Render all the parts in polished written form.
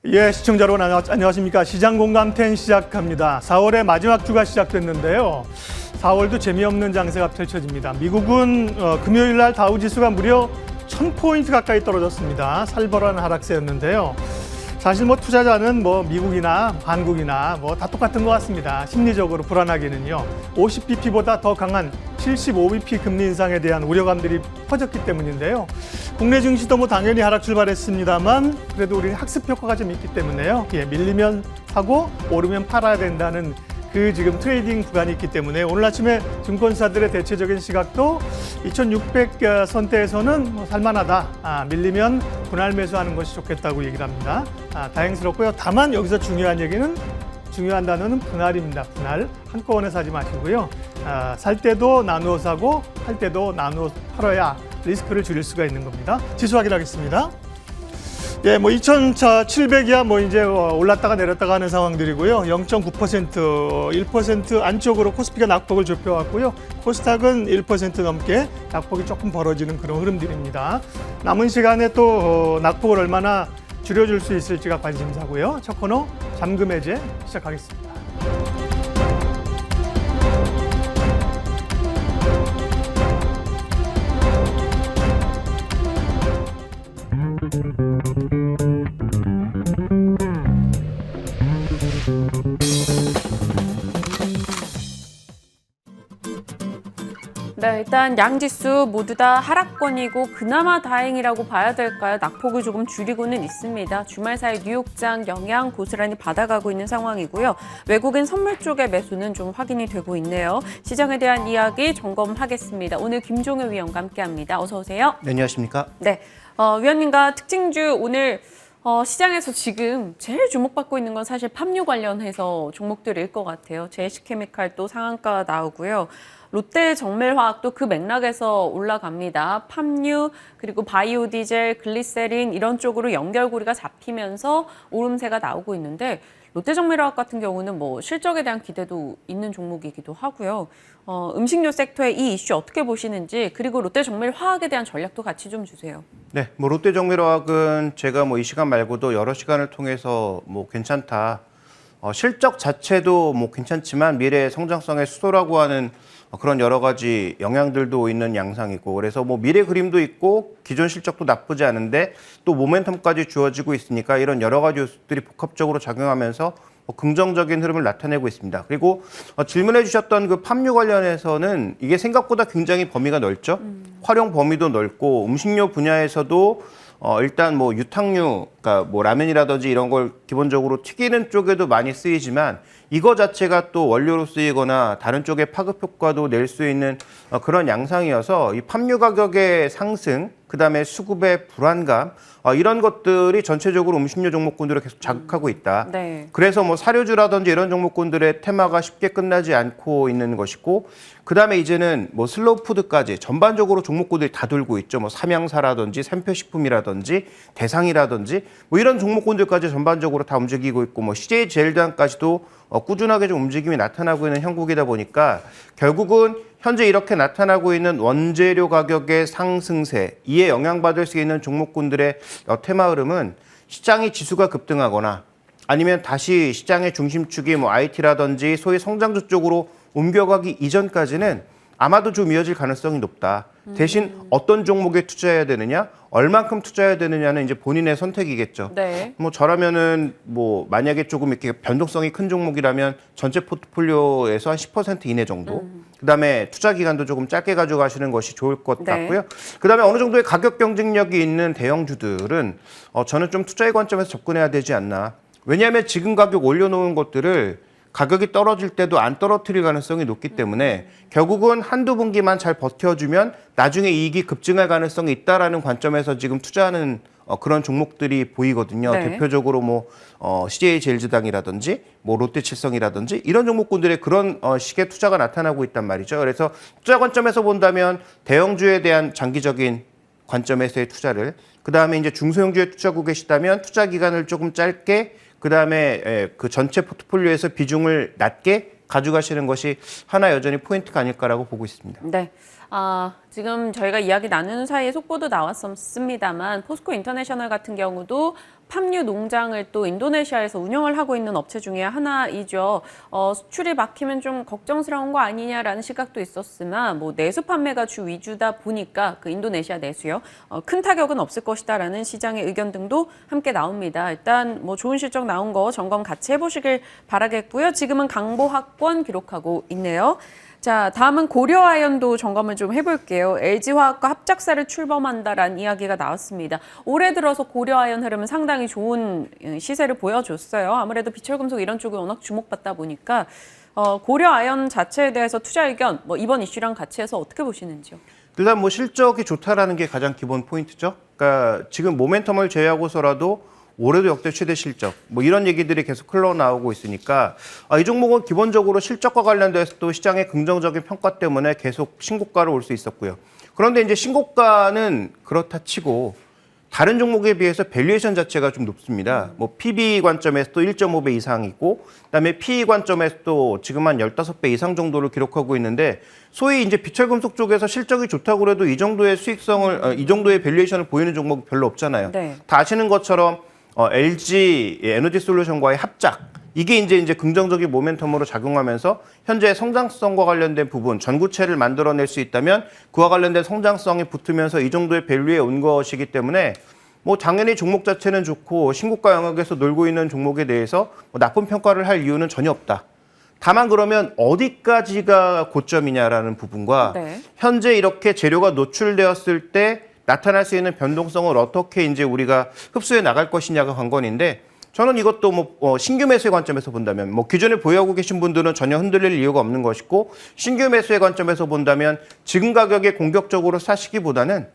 예, 시청자 여러분 안녕하십니까. 시장공감10 시작합니다. 4월의 마지막 주가 시작됐는데요. 4월도 재미없는 장세가 펼쳐집니다. 미국은 금요일 날 다우지수가 무려 1000포인트 가까이 떨어졌습니다. 살벌한 하락세였는데요. 사실 투자자는 미국이나 한국이나 다 똑같은 것 같습니다. 심리적으로 불안하기는요. 50bp보다 더 강한 75bp 금리 인상에 대한 우려감들이 퍼졌기 때문인데요. 국내 증시도 당연히 하락 출발했습니다만 그래도 우리 학습 효과가 좀 있기 때문에요. 예, 밀리면 사고 오르면 팔아야 된다는 그 지금 트레이딩 구간이 있기 때문에 오늘 아침에 증권사들의 대체적인 시각도 2600선대에서는 살만하다. 밀리면 분할 매수하는 것이 좋겠다고 얘기를 합니다. 다행스럽고요. 다만 여기서 중요한 단어는 분할입니다. 분할. 한꺼번에 사지 마시고요. 살 때도 나누어 사고 팔 때도 나누어 팔아야 리스크를 줄일 수가 있는 겁니다. 지수 확인하겠습니다. 예, 2,700이야 이제 올랐다가 내렸다가 하는 상황들이고요. 0.9%, 1% 안쪽으로 코스피가 낙폭을 좁혀왔고요. 코스닥은 1% 넘게 낙폭이 조금 벌어지는 그런 흐름들입니다. 남은 시간에 또 낙폭을 얼마나 줄여줄 수 있을지가 관심사고요. 첫 코너 잠금 해제 시작하겠습니다. 네, 일단 양지수 모두 다 하락권이고 그나마 다행이라고 봐야 될까요? 낙폭을 조금 줄이고는 있습니다. 주말 사이 뉴욕장 영향 고스란히 받아가고 있는 상황이고요. 외국인 선물 쪽의 매수는 좀 확인이 되고 있네요. 시장에 대한 이야기 점검하겠습니다. 오늘 김종효 위원과 함께합니다. 어서 오세요. 네, 안녕하십니까? 네, 위원님과 특징주 오늘 시장에서 지금 제일 주목받고 있는 건 사실 팜유 관련해서 종목들일 것 같아요. 제시케미칼도 상한가 나오고요. 롯데 정밀화학도 그 맥락에서 올라갑니다. 팜유 그리고 바이오 디젤, 글리세린 이런 쪽으로 연결고리가 잡히면서 오름세가 나오고 있는데 롯데 정밀화학 같은 경우는 실적에 대한 기대도 있는 종목이기도 하고요. 음식료 섹터의 이 이슈 어떻게 보시는지 그리고 롯데 정밀화학에 대한 전략도 같이 좀 주세요. 네, 롯데 정밀화학은 제가 이 시간 말고도 여러 시간을 통해서 괜찮다. 실적 자체도 괜찮지만 미래의 성장성의 수소라고 하는 그런 여러 가지 영향들도 있는 양상이고 그래서 미래 그림도 있고 기존 실적도 나쁘지 않은데 또 모멘텀까지 주어지고 있으니까 이런 여러 가지 요소들이 복합적으로 작용하면서 긍정적인 흐름을 나타내고 있습니다. 그리고 질문해 주셨던 그 팜유 관련해서는 이게 생각보다 굉장히 범위가 넓죠. 활용 범위도 넓고 음식료 분야에서도 일단 유탕류, 그러니까 라면이라든지 이런 걸 기본적으로 튀기는 쪽에도 많이 쓰이지만 이거 자체가 또 원료로 쓰이거나 다른 쪽에 파급 효과도 낼 수 있는 그런 양상이어서 이 팜유 가격의 상승, 그다음에 수급의 불안감 이런 것들이 전체적으로 음식료 종목군들을 계속 자극하고 있다. 네. 그래서 사료주라든지 이런 종목군들의 테마가 쉽게 끝나지 않고 있는 것이고 그다음에 이제는 슬로우 푸드까지 전반적으로 종목군들이 다 돌고 있죠. 삼양사라든지 샘표식품이라든지 대상이라든지 이런 종목군들까지 전반적으로 다 움직이고 있고 CJ 제일단까지도 꾸준하게 좀 움직임이 나타나고 있는 형국이다 보니까 결국은 현재 이렇게 나타나고 있는 원재료 가격의 상승세, 이에 영향받을 수 있는 종목군들의 테마 흐름은 시장이 지수가 급등하거나 아니면 다시 시장의 중심축이 IT라든지 소위 성장주 쪽으로 옮겨가기 이전까지는 아마도 좀 이어질 가능성이 높다. 대신 어떤 종목에 투자해야 되느냐, 얼만큼 투자해야 되느냐는 이제 본인의 선택이겠죠. 네. 저라면은 만약에 조금 이렇게 변동성이 큰 종목이라면 전체 포트폴리오에서 한 10% 이내 정도. 그다음에 투자 기간도 조금 짧게 가져가시는 것이 좋을 것 같고요. 그다음에 어느 정도의 가격 경쟁력이 있는 대형주들은 저는 좀 투자의 관점에서 접근해야 되지 않나. 왜냐하면 지금 가격 올려놓은 것들을 가격이 떨어질 때도 안 떨어뜨릴 가능성이 높기 때문에 결국은 한두 분기만 잘 버텨주면 나중에 이익이 급증할 가능성이 있다라는 관점에서 지금 투자하는 그런 보이거든요. 네. 대표적으로 CJ 제일제당이라든지 롯데칠성이라든지 이런 종목군들의 그런 식의 투자가 나타나고 있단 말이죠. 그래서 투자 관점에서 본다면 대형주에 대한 장기적인 관점에서의 투자를 그다음에 이제 중소형주에 투자하고 계시다면 투자 기간을 조금 짧게 그다음에 그 전체 포트폴리오에서 비중을 낮게 가져가시는 것이 하나 여전히 포인트가 아닐까라고 보고 있습니다. 네. 지금 저희가 이야기 나누는 사이에 속보도 나왔습니다만 포스코 인터내셔널 같은 경우도 팜유 농장을 또 인도네시아에서 운영을 하고 있는 업체 중에 하나이죠. 수출이 막히면 좀 걱정스러운 거 아니냐라는 시각도 있었으나 뭐 내수 판매가 주 위주다 보니까 그 인도네시아 내수요. 큰 타격은 없을 것이다라는 시장의 의견 등도 함께 나옵니다. 일단 뭐 좋은 실적 나온 거 점검 같이 해보시길 바라겠고요. 지금은 강보합권 기록하고 있네요. 자, 다음은 고려아연도 점검을 좀 해볼게요. LG화학과 합작사를 출범한다라는 이야기가 나왔습니다. 올해 들어서 고려아연 흐름은 상당히 좋은 시세를 보여줬어요. 아무래도 비철금속 이런 쪽이 워낙 주목받다 보니까 고려아연 자체에 대해서 투자 의견, 뭐 이번 이슈랑 같이 해서 어떻게 보시는지요? 일단 뭐 실적이 좋다라는 게 가장 기본 포인트죠. 그러니까 지금 모멘텀을 제외하고서라도 올해도 역대 최대 실적, 뭐 이런 얘기들이 계속 흘러나오고 있으니까 이 종목은 기본적으로 실적과 관련돼서 또 시장의 긍정적인 평가 때문에 계속 신고가로 올 수 있었고요. 그런데 이제 신고가는 그렇다 치고 다른 종목에 비해서 밸류에이션 자체가 좀 높습니다. 뭐 PB 관점에서 또 1.5배 이상이고, 그다음에 PE 관점에서 또 지금 한 15배 이상 정도를 기록하고 있는데, 소위 이제 비철금속 쪽에서 실적이 좋다고 해도 이 정도의 수익성을, 이 정도의 밸류에이션을 보이는 종목 별로 없잖아요. 네. 다 아시는 것처럼 LG 에너지 솔루션과의 합작, 이게 이제 긍정적인 모멘텀으로 작용하면서 현재 성장성과 관련된 부분, 전구체를 만들어낼 수 있다면 그와 관련된 성장성이 붙으면서 이 정도의 밸류에 온 것이기 때문에 뭐 당연히 종목 자체는 좋고 신고가 영역에서 놀고 있는 종목에 대해서 뭐 나쁜 평가를 할 이유는 전혀 없다. 다만 그러면 어디까지가 고점이냐라는 부분과 네. 현재 이렇게 재료가 노출되었을 때 나타날 수 있는 변동성을 어떻게 이제 우리가 흡수해 나갈 것이냐가 관건인데, 저는 이것도 뭐 신규 매수의 관점에서 본다면 뭐 기존에 보유하고 계신 분들은 전혀 흔들릴 이유가 없는 것이고, 신규 매수의 관점에서 본다면 지금 가격에 공격적으로 사시기보다는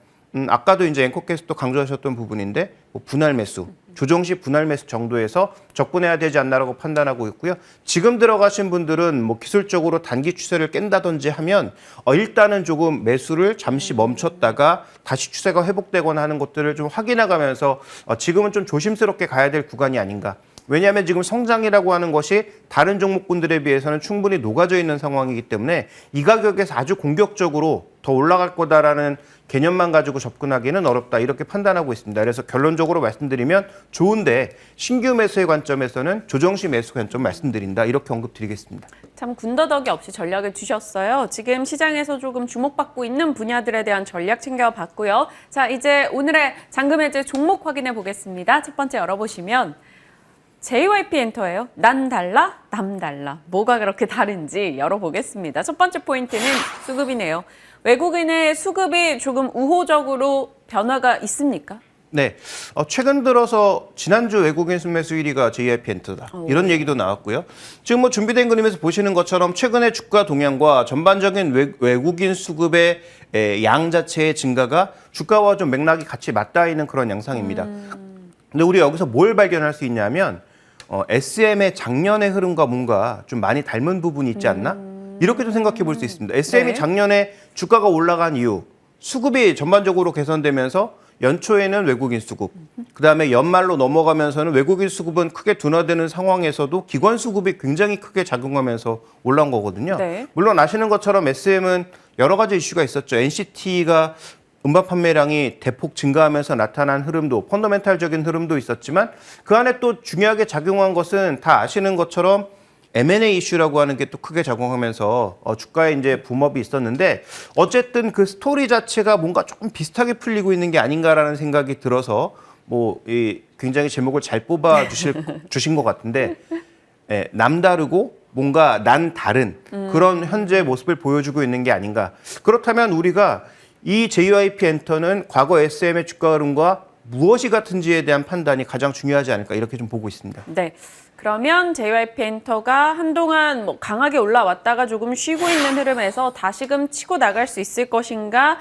아까도 이제 앵커께서도 강조하셨던 부분인데 뭐 분할 매수, 조정시 분할 매수 정도에서 접근해야 되지 않나라고 판단하고 있고요. 지금 들어가신 분들은 뭐 기술적으로 단기 추세를 깬다든지 하면 일단은 조금 매수를 잠시 멈췄다가 다시 추세가 회복되거나 하는 것들을 좀 확인해가면서 지금은 좀 조심스럽게 가야 될 구간이 아닌가. 왜냐하면 지금 성장이라고 하는 것이 다른 종목군들에 비해서는 충분히 녹아져 있는 상황이기 때문에 이 가격에서 아주 공격적으로 더 올라갈 거다라는 개념만 가지고 접근하기는 어렵다, 이렇게 판단하고 있습니다. 그래서 결론적으로 말씀드리면 좋은데 신규 매수의 관점에서는 조정시 매수 관점 말씀드린다, 이렇게 언급드리겠습니다. 참 군더더기 없이 전략을 주셨어요. 지금 시장에서 조금 주목받고 있는 분야들에 대한 전략 챙겨봤고요. 자, 이제 오늘의 잔금해제 종목 확인해 보겠습니다. 첫 번째 열어보시면 JYP 엔터예요. 난 달라, 남 달라. 뭐가 그렇게 다른지 열어보겠습니다. 첫 번째 포인트는 수급이네요. 외국인의 수급이 조금 우호적으로 변화가 있습니까? 네, 최근 들어서 지난주 외국인 순매수 1위가 JYP 엔터다, 이런 얘기도 나왔고요. 지금 뭐 준비된 그림에서 보시는 것처럼 최근의 주가 동향과 전반적인 외국인 수급의 양 자체의 증가가 주가와 좀 맥락이 같이 맞닿아 있는 그런 양상입니다. 근데 우리 여기서 뭘 발견할 수 있냐면 SM의 작년의 흐름과 뭔가 좀 많이 닮은 부분이 있지 않나? 이렇게 좀 생각해 볼 수 있습니다. SM이 네. 작년에 주가가 올라간 이유, 수급이 전반적으로 개선되면서 연초에는 외국인 수급, 그다음에 연말로 넘어가면서는 외국인 수급은 크게 둔화되는 상황에서도 기관 수급이 굉장히 크게 작용하면서 올라온 거거든요. 네. 물론 아시는 것처럼 SM은 여러 가지 이슈가 있었죠. NCT가 음반 판매량이 대폭 증가하면서 나타난 흐름도, 펀더멘탈적인 흐름도 있었지만 그 안에 또 중요하게 작용한 것은 다 아시는 것처럼 M&A 이슈라고 하는 게 또 크게 작용하면서 주가에 이제 붐업이 있었는데, 어쨌든 그 스토리 자체가 뭔가 조금 비슷하게 풀리고 있는 게 아닌가라는 생각이 들어서 굉장히 제목을 잘 뽑아 주신 것 같은데, 남다르고 뭔가 난 다른 그런 현재 모습을 보여주고 있는 게 아닌가. 그렇다면 우리가 이 JYP 엔터는 과거 SM의 주가 흐름과 무엇이 같은지에 대한 판단이 가장 중요하지 않을까, 이렇게 좀 보고 있습니다. 네. 그러면 JYP 엔터가 한동안 뭐 강하게 올라왔다가 조금 쉬고 있는 흐름에서 다시금 치고 나갈 수 있을 것인가,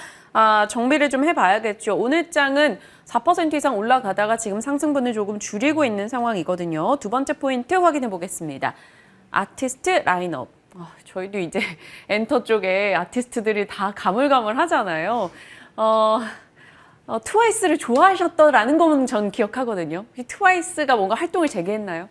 정비를 좀 해봐야겠죠. 오늘 장은 4% 이상 올라가다가 지금 상승분을 조금 줄이고 있는 상황이거든요. 두 번째 포인트 확인해 보겠습니다. 아티스트 라인업. 저희도 이제 엔터 쪽에 아티스트들이 다 가물가물하잖아요. 트와이스를 좋아하셨더라는 거는 전 기억하거든요. 트와이스가 뭔가 활동을 재개했나요?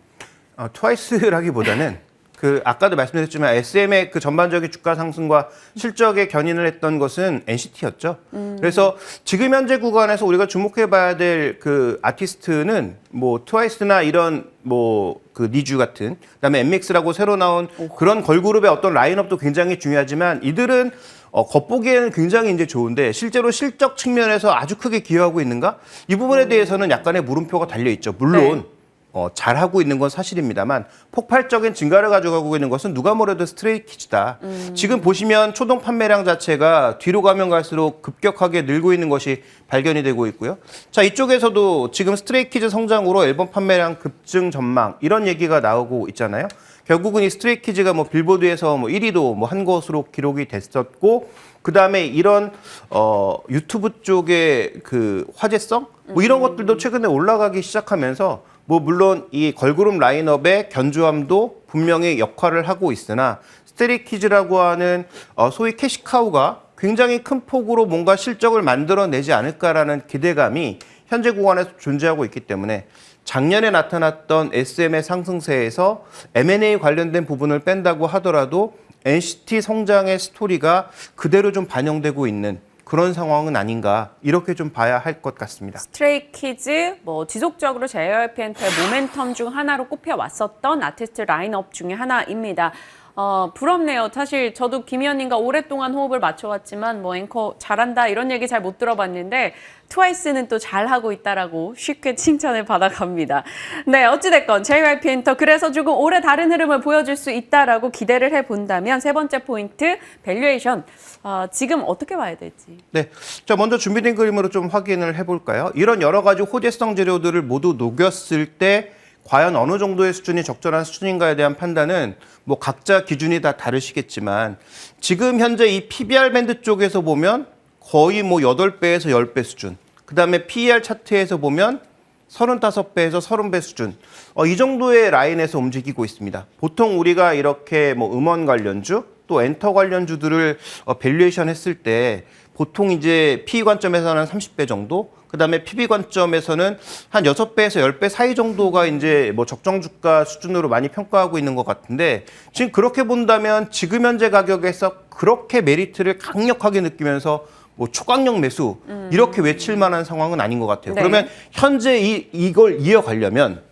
트와이스라기보다는 그 아까도 말씀드렸지만 SM의 그 전반적인 주가 상승과 실적에 견인을 했던 것은 NCT였죠. 그래서 지금 현재 구간에서 우리가 주목해봐야 될 그 아티스트는 뭐 트와이스나 이런 뭐 그 니쥬 같은, 그다음에 엠믹스라고 새로 나온 그런 걸그룹의 어떤 라인업도 굉장히 중요하지만 이들은 겉보기에는 굉장히 이제 좋은데 실제로 실적 측면에서 아주 크게 기여하고 있는가? 이 부분에 대해서는 약간의 물음표가 달려 있죠. 물론. 네. 잘하고 있는 건 사실입니다만 폭발적인 증가를 가져가고 있는 것은 누가 뭐래도 스트레이키즈다. 지금 보시면 초동 판매량 자체가 뒤로 가면 갈수록 급격하게 늘고 있는 것이 발견이 되고 있고요. 자, 이쪽에서도 지금 스트레이키즈 성장으로 앨범 판매량 급증 전망 이런 얘기가 나오고 있잖아요. 결국은 이 스트레이키즈가 뭐 빌보드에서 뭐 1위도 뭐 한 것으로 기록이 됐었고, 그 다음에 이런 유튜브 쪽의 그 화제성 뭐 이런 것들도 최근에 올라가기 시작하면서 뭐 물론 이 걸그룹 라인업의 견조함도 분명히 역할을 하고 있으나 스트레이키즈라고 하는 소위 캐시카우가 굉장히 큰 폭으로 뭔가 실적을 만들어내지 않을까라는 기대감이 현재 구간에서 존재하고 있기 때문에 작년에 나타났던 SM의 상승세에서 M&A 관련된 부분을 뺀다고 하더라도 NCT 성장의 스토리가 그대로 좀 반영되고 있는 그런 상황은 아닌가 이렇게 좀 봐야 할 것 같습니다. 스트레이키즈 뭐 지속적으로 JYP 엔터의 모멘텀 중 하나로 꼽혀왔었던 아티스트 라인업 중에 하나입니다. 부럽네요. 사실 저도 김 의원님과 오랫동안 호흡을 맞춰왔지만 뭐 앵커 잘한다 이런 얘기 잘 못 들어봤는데 트와이스는 또 잘하고 있다라고 쉽게 칭찬을 받아갑니다. 네, 어찌됐건 JYP 엔터 그래서 조금 올해 다른 흐름을 보여줄 수 있다라고 기대를 해본다면 세 번째 포인트 밸류에이션. 지금 어떻게 봐야 될지. 네, 자 먼저 준비된 그림으로 좀 확인을 해볼까요? 이런 여러 가지 호재성 재료들을 모두 녹였을 때 과연 어느 정도의 수준이 적절한 수준인가에 대한 판단은 뭐 각자 기준이 다 다르시겠지만 지금 현재 이 PBR 밴드 쪽에서 보면 거의 뭐 8배에서 10배 수준, 그 다음에 PER 차트에서 보면 35배에서 30배 수준, 이 정도의 라인에서 움직이고 있습니다. 보통 우리가 이렇게 뭐 음원 관련주 또 엔터 관련주들을 밸류에이션 했을 때 보통 이제 PE 관점에서는 30배 정도, 그 다음에 PB 관점에서는 한 6배에서 10배 사이 정도가 이제 뭐 적정 주가 수준으로 많이 평가하고 있는 것 같은데 지금 그렇게 본다면 지금 현재 가격에서 그렇게 메리트를 강력하게 느끼면서 뭐 초강력 매수 이렇게 외칠 만한 상황은 아닌 것 같아요. 네. 그러면 현재 이걸 이어가려면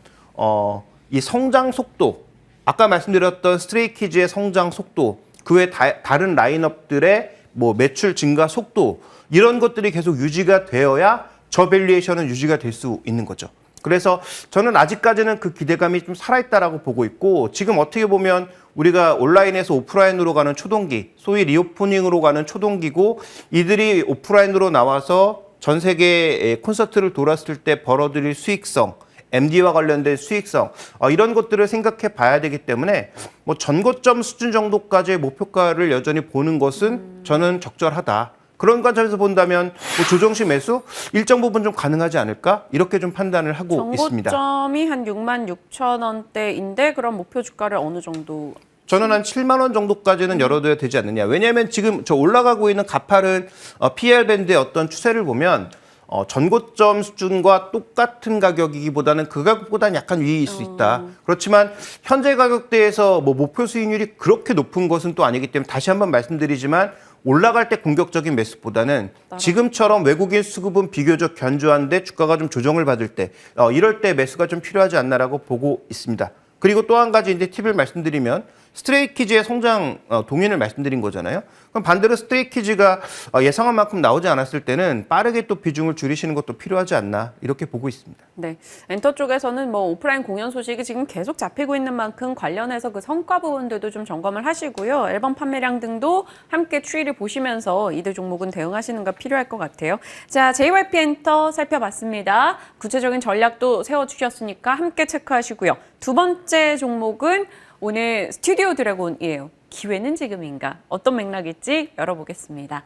이 성장 속도, 아까 말씀드렸던 스트레이키즈의 성장 속도, 그 외 다른 라인업들의 뭐 매출 증가 속도 이런 것들이 계속 유지가 되어야 저 밸류에이션은 유지가 될 수 있는 거죠. 그래서 저는 아직까지는 그 기대감이 좀 살아있다라고 보고 있고 지금 어떻게 보면 우리가 온라인에서 오프라인으로 가는 초동기, 소위 리오프닝으로 가는 초동기고 이들이 오프라인으로 나와서 전 세계의 콘서트를 돌았을 때 벌어들일 수익성, MD와 관련된 수익성 이런 것들을 생각해 봐야 되기 때문에 뭐 전고점 수준 정도까지의 목표가를 여전히 보는 것은 저는 적절하다. 그런 관점에서 본다면 뭐 조정식 매수 일정 부분 좀 가능하지 않을까 이렇게 좀 판단을 하고 있습니다. 정고점이 한 66,000원대인데 그럼 목표 주가를 어느 정도? 저는 한 7만 원 정도까지는 열어둬야 되지 않느냐. 왜냐하면 지금 저 올라가고 있는 가파른 PL 밴드의 어떤 추세를 보면 전고점 수준과 똑같은 가격이기보다는 그 가격보다는 약간 위일 수 있다. 그렇지만 현재 가격대에서 뭐 목표 수익률이 그렇게 높은 것은 또 아니기 때문에 다시 한번 말씀드리지만 올라갈 때 공격적인 매수보다는 지금처럼 외국인 수급은 비교적 견조한데 주가가 좀 조정을 받을 때 이럴 때 매수가 좀 필요하지 않나라고 보고 있습니다. 그리고 또 한 가지 이제 팁을 말씀드리면 스트레이키즈의 성장 동인을 말씀드린 거잖아요. 그럼 반대로 스트레이키즈가 예상한 만큼 나오지 않았을 때는 빠르게 또 비중을 줄이시는 것도 필요하지 않나 이렇게 보고 있습니다. 네, 엔터 쪽에서는 뭐 오프라인 공연 소식이 지금 계속 잡히고 있는 만큼 관련해서 그 성과 부분들도 좀 점검을 하시고요. 앨범 판매량 등도 함께 추이를 보시면서 이들 종목은 대응하시는 거 필요할 것 같아요. 자, JYP 엔터 살펴봤습니다. 구체적인 전략도 세워주셨으니까 함께 체크하시고요. 두 번째 종목은 오늘 스튜디오 드래곤이에요. 기회는 지금인가? 어떤 맥락일지 열어보겠습니다.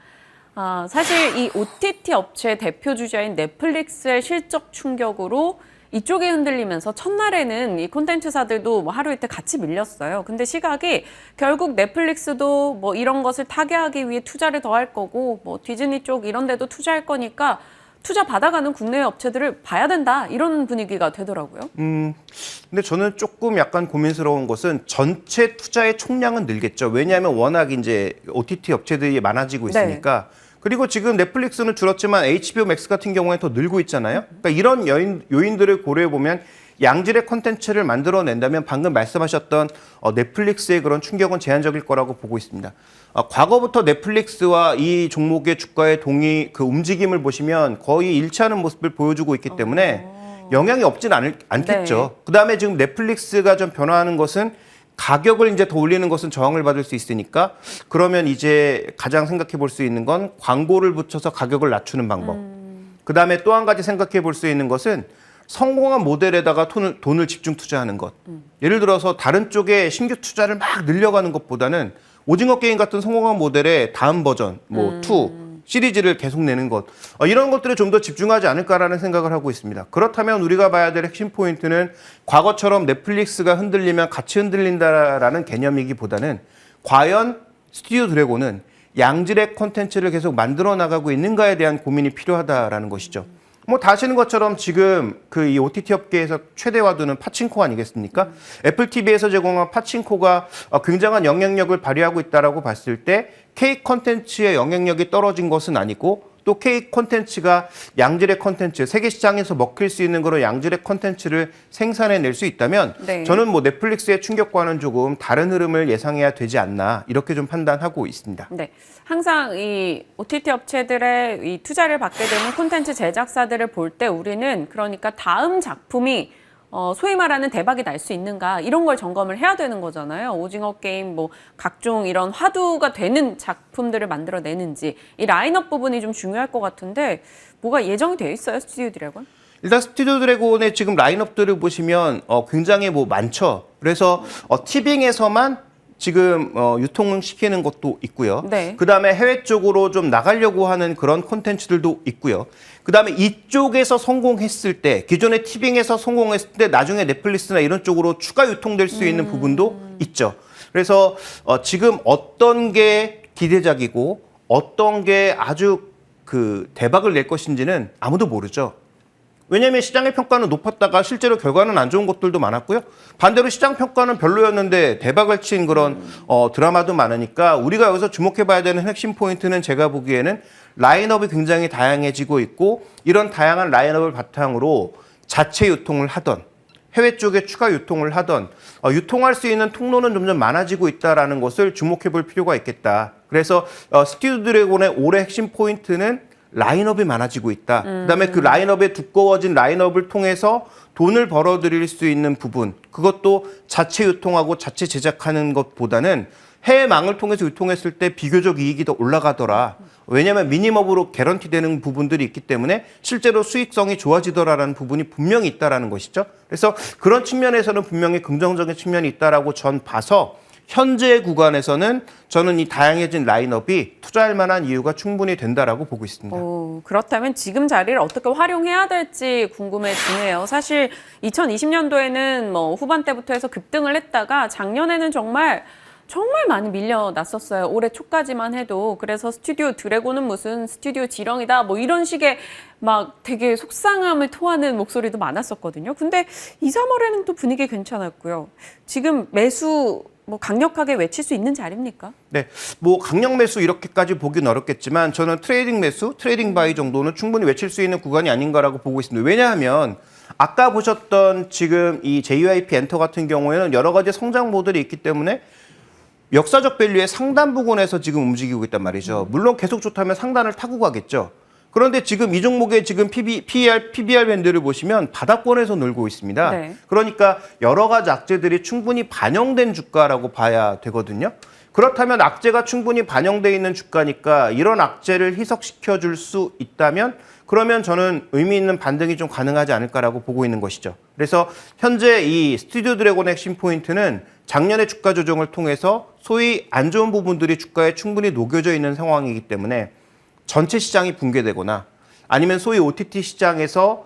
사실 이 OTT 업체 대표 주자인 넷플릭스의 실적 충격으로 이쪽이 흔들리면서 첫날에는 이 콘텐츠사들도 뭐 하루 이틀 같이 밀렸어요. 근데 시각이 결국 넷플릭스도 뭐 이런 것을 타개하기 위해 투자를 더 할 거고 뭐 디즈니 쪽 이런 데도 투자할 거니까 투자 받아가는 국내 업체들을 봐야 된다 이런 분위기가 되더라고요. 근데 저는 조금 약간 고민스러운 것은 전체 투자의 총량은 늘겠죠. 왜냐하면 워낙 이제 OTT 업체들이 많아지고 있으니까. 그리고 지금 넷플릭스는 줄었지만 HBO 맥스 같은 경우에 더 늘고 있잖아요. 그러니까 이런 요인들을 고려해 보면 양질의 콘텐츠를 만들어낸다면 방금 말씀하셨던 넷플릭스의 그런 충격은 제한적일 거라고 보고 있습니다. 과거부터 넷플릭스와 이 종목의 주가의 그 움직임을 보시면 거의 일치하는 모습을 보여주고 있기 때문에 영향이 없진 않겠죠. 네. 그다음에 지금 넷플릭스가 좀 변화하는 것은 가격을 이제 더 올리는 것은 저항을 받을 수 있으니까 그러면 이제 가장 생각해 볼 수 있는 건 광고를 붙여서 가격을 낮추는 방법. 그다음에 또 한 가지 생각해 볼 수 있는 것은 성공한 모델에다가 돈을 집중 투자하는 것. 예를 들어서 다른 쪽에 신규 투자를 막 늘려가는 것보다는 오징어 게임 같은 성공한 모델의 다음 버전, 2, 시리즈를 계속 내는 것. 이런 것들에 좀 더 집중하지 않을까라는 생각을 하고 있습니다. 그렇다면 우리가 봐야 될 핵심 포인트는 과거처럼 넷플릭스가 흔들리면 같이 흔들린다라는 개념이기보다는 과연 스튜디오 드래곤은 양질의 콘텐츠를 계속 만들어 나가고 있는가에 대한 고민이 필요하다라는 것이죠. 다 아시는 것처럼 지금 이 OTT 업계에서 최대화두는 파친코 아니겠습니까? 애플 TV에서 제공한 파친코가 굉장한 영향력을 발휘하고 있다라고 봤을 때 K 콘텐츠의 영향력이 떨어진 것은 아니고 또 K 콘텐츠가 양질의 콘텐츠, 세계 시장에서 먹힐 수 있는 그런 양질의 콘텐츠를 생산해낼 수 있다면 네. 저는 넷플릭스의 충격과는 조금 다른 흐름을 예상해야 되지 않나 이렇게 좀 판단하고 있습니다. 네. 항상 이 OTT 업체들의 이 투자를 받게 되는 콘텐츠 제작사들을 볼 때 우리는 그러니까 다음 작품이 소위 말하는 대박이 날 수 있는가 이런 걸 점검을 해야 되는 거잖아요. 오징어 게임 각종 이런 화두가 되는 작품들을 만들어내는지 이 라인업 부분이 좀 중요할 것 같은데 뭐가 예정이 되어 있어요, 스튜디오 드래곤? 일단 스튜디오 드래곤의 지금 라인업들을 보시면 굉장히 많죠. 그래서 티빙에서만 지금 유통시키는 것도 있고요. 네. 그다음에 해외 쪽으로 좀 나가려고 하는 그런 콘텐츠들도 있고요. 그다음에 이쪽에서 성공했을 때 기존의 티빙에서 성공했을 때 나중에 넷플릭스나 이런 쪽으로 추가 유통될 수 있는 부분도 있죠. 그래서 지금 어떤 게 기대작이고 어떤 게 아주 대박을 낼 것인지는 아무도 모르죠. 왜냐하면 시장의 평가는 높았다가 실제로 결과는 안 좋은 것들도 많았고요. 반대로 시장 평가는 별로였는데 대박을 친 그런 드라마도 많으니까 우리가 여기서 주목해봐야 되는 핵심 포인트는 제가 보기에는 라인업이 굉장히 다양해지고 있고 이런 다양한 라인업을 바탕으로 자체 유통을 하던 해외 쪽에 추가 유통을 하던 유통할 수 있는 통로는 점점 많아지고 있다는 것을 주목해볼 필요가 있겠다. 그래서 스튜디오 드래곤의 올해 핵심 포인트는 라인업이 많아지고 있다. 그다음에 그 라인업의 두꺼워진 라인업을 통해서 돈을 벌어들일 수 있는 부분, 그것도 자체 유통하고 자체 제작하는 것보다는 해외망을 통해서 유통했을 때 비교적 이익이 더 올라가더라. 왜냐하면 미니멈으로 개런티되는 부분들이 있기 때문에 실제로 수익성이 좋아지더라라는 부분이 분명히 있다라는 것이죠. 그래서 그런 측면에서는 분명히 긍정적인 측면이 있다라고 전 봐서 현재 구간에서는 저는 이 다양해진 라인업이 투자할 만한 이유가 충분히 된다라고 보고 있습니다. 그렇다면 지금 자리를 어떻게 활용해야 될지 궁금해지네요. 사실 2020년도에는 후반때부터 해서 급등을 했다가 작년에는 정말 많이 밀려났었어요. 올해 초까지만 해도. 그래서 스튜디오 드래곤은 무슨 스튜디오 지렁이다 이런 식의 되게 속상함을 토하는 목소리도 많았었거든요. 근데 2, 3월에는 또 분위기 괜찮았고요. 지금 매수 강력하게 외칠 수 있는 자리입니까? 네, 강력 매수 이렇게까지 보기는 어렵겠지만 저는 트레이딩 매수, 트레이딩 바이 정도는 충분히 외칠 수 있는 구간이 아닌가라고 보고 있습니다. 왜냐하면 아까 보셨던 지금 이 JYP 엔터 같은 경우에는 여러 가지 성장 모델이 있기 때문에 역사적 밸류의 상단 부근에서 지금 움직이고 있단 말이죠. 물론 계속 좋다면 상단을 타고 가겠죠. 그런데 지금 이 종목의 지금 PBR 밴드를 보시면 바닥권에서 놀고 있습니다. 네. 그러니까 여러 가지 악재들이 충분히 반영된 주가라고 봐야 되거든요. 그렇다면 악재가 충분히 반영돼 있는 주가니까 이런 악재를 희석시켜 줄 수 있다면 그러면 저는 의미 있는 반등이 좀 가능하지 않을까라고 보고 있는 것이죠. 그래서 현재 이 스튜디오 드래곤의 핵심 포인트는 작년의 주가 조정을 통해서 소위 안 좋은 부분들이 주가에 충분히 녹여져 있는 상황이기 때문에 전체 시장이 붕괴되거나 아니면 소위 OTT 시장에서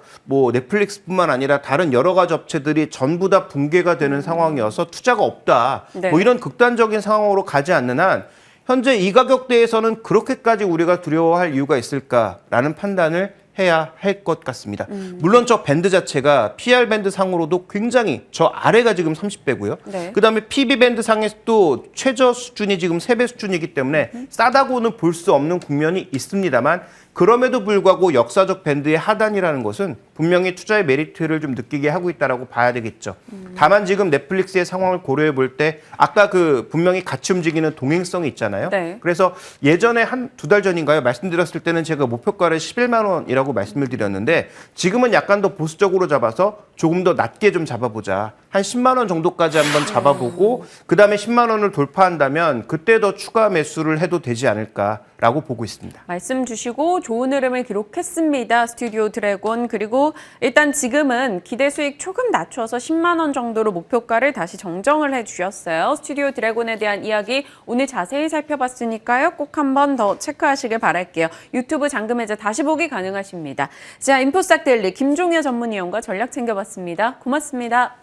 넷플릭스뿐만 아니라 다른 여러 가지 업체들이 전부 다 붕괴가 되는 상황이어서 투자가 없다. 네. 이런 극단적인 상황으로 가지 않는 한 현재 이 가격대에서는 그렇게까지 우리가 두려워할 이유가 있을까라는 판단을 해야 할 것 같습니다. 물론 저 밴드 자체가 PR 밴드 상으로도 굉장히 저 아래가 지금 30배고요. 네. 그다음에 PB 밴드 상에서도 최저 수준이 지금 3배 수준이기 때문에 싸다고는 볼 수 없는 국면이 있습니다만 그럼에도 불구하고 역사적 밴드의 하단이라는 것은 분명히 투자의 메리트를 좀 느끼게 하고 있다라고 봐야 되겠죠. 다만 지금 넷플릭스의 상황을 고려해 볼 때 아까 그 분명히 같이 움직이는 동행성이 있잖아요. 네. 그래서 예전에 한 2달 전인가요? 말씀드렸을 때는 제가 목표가를 11만 원이라고 말씀을 드렸는데 지금은 약간 더 보수적으로 잡아서 조금 더 낮게 좀 잡아보자. 한 10만 원 정도까지 한번 잡아보고 그다음에 10만 원을 돌파한다면 그때 더 추가 매수를 해도 되지 않을까라고 보고 있습니다. 말씀 주시고 좋은 흐름을 기록했습니다. 스튜디오 드래곤. 그리고 일단 지금은 기대 수익 조금 낮춰서 10만 원 정도로 목표가를 다시 정정을 해주셨어요. 스튜디오 드래곤에 대한 이야기 오늘 자세히 살펴봤으니까요. 꼭 한 번 더 체크하시길 바랄게요. 유튜브 잠금해제 다시 보기 가능하십니다. 자, 인포스닥 데일리 김종현 전문위원과 전략 챙겨봤습니다. 고맙습니다.